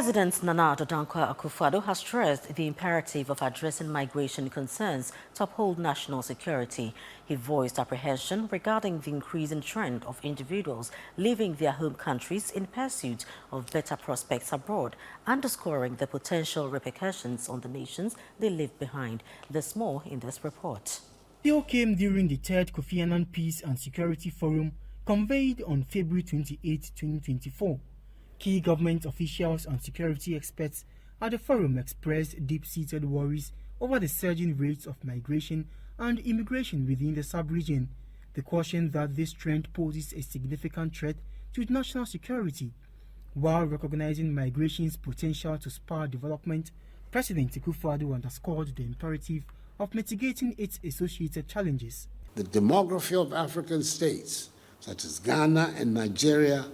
President Nana Addo Akufo-Addo has stressed the imperative of addressing migration concerns to uphold national security. He voiced apprehension regarding the increasing trend of individuals leaving their home countries in pursuit of better prospects abroad, underscoring the potential repercussions on the nations they leave behind. There's more in this report. The all came during the third Kofi Annan Peace and Security Forum convened on February 28, 2024. Key government officials and security experts at the forum expressed deep-seated worries over the surging rates of migration and immigration within the sub-region. They cautioned that this trend poses a significant threat to national security. While recognizing migration's potential to spur development, President Akufo-Addo underscored the imperative of mitigating its associated challenges. The demography of African states, such as Ghana and Nigeria,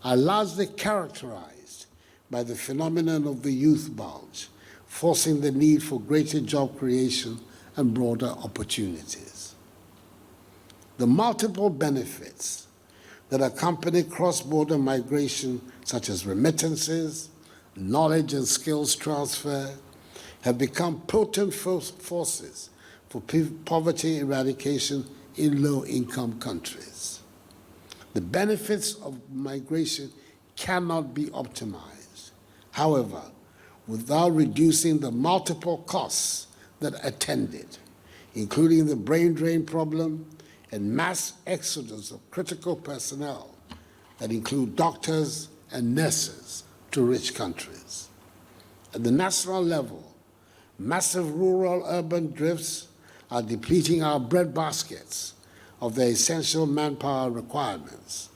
are largely characterized by the phenomenon of the youth bulge, forcing the need for greater job creation and broader opportunities. The multiple benefits that accompany cross-border migration, such as remittances, knowledge and skills transfer, have become potent forces for poverty eradication in low-income countries. The benefits of migration cannot be optimized, however, without reducing the multiple costs that attend it, including the brain drain problem and mass exodus of critical personnel that include doctors and nurses to rich countries. At the national level, massive rural-urban drifts are depleting our breadbaskets of their essential manpower requirements,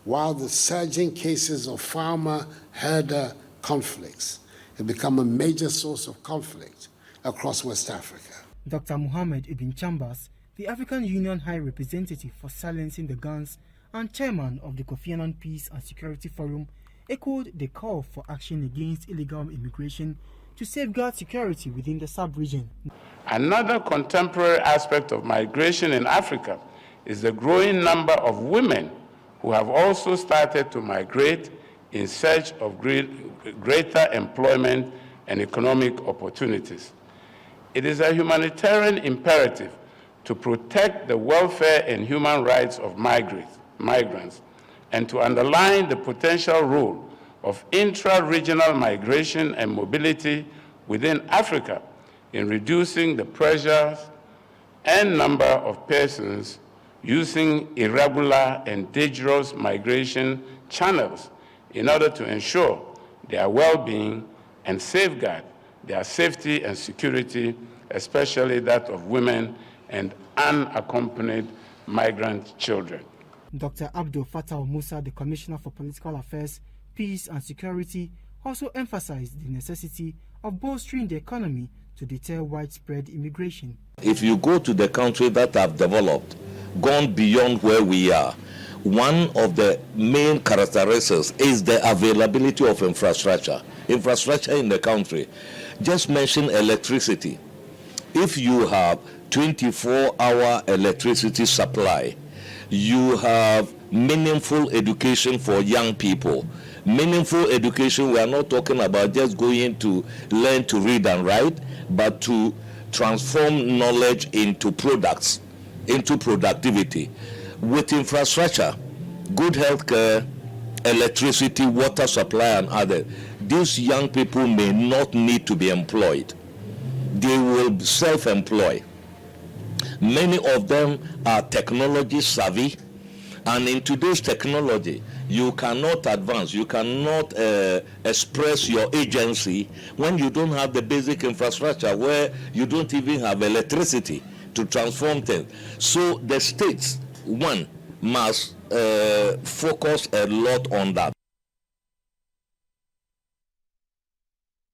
while the surging cases of farmer-herder conflicts have become a major source of conflict across West Africa. Dr. Mohammed Ibn Chambers, the African Union High Representative for Silencing the Guns and chairman of the Kofi Annan Peace and Security Forum, echoed the call for action against illegal immigration to safeguard security within the sub-region. Another contemporary aspect of migration in Africa is the growing number of women who have also started to migrate in search of greater employment and economic opportunities. It is a humanitarian imperative to protect the welfare and human rights of migrants and to underline the potential role of intra-regional migration and mobility within Africa in reducing the pressures and number of persons using irregular and dangerous migration channels in order to ensure their well-being and safeguard their safety and security, especially that of women and unaccompanied migrant children. Dr. Abdul Fattah Musa, the Commissioner for Political Affairs, Peace and Security, also emphasized the necessity of bolstering the economy to deter widespread immigration. If you go to the countries that have developed, gone beyond where we are, one of the main characteristics is the availability of infrastructure in the country. Just mention electricity. If you have 24-hour electricity supply, you have meaningful education for young people. Meaningful education, we are not talking about just going to learn to read and write, but to transform knowledge into products, into productivity. With infrastructure, good healthcare, electricity, water supply, and others, these young people may not need to be employed. They will self-employ. Many of them are technology savvy, and in today's technology, you cannot advance, you cannot express your agency when you don't have the basic infrastructure, where you don't even have electricity to transform things. So the states, one, must focus a lot on that.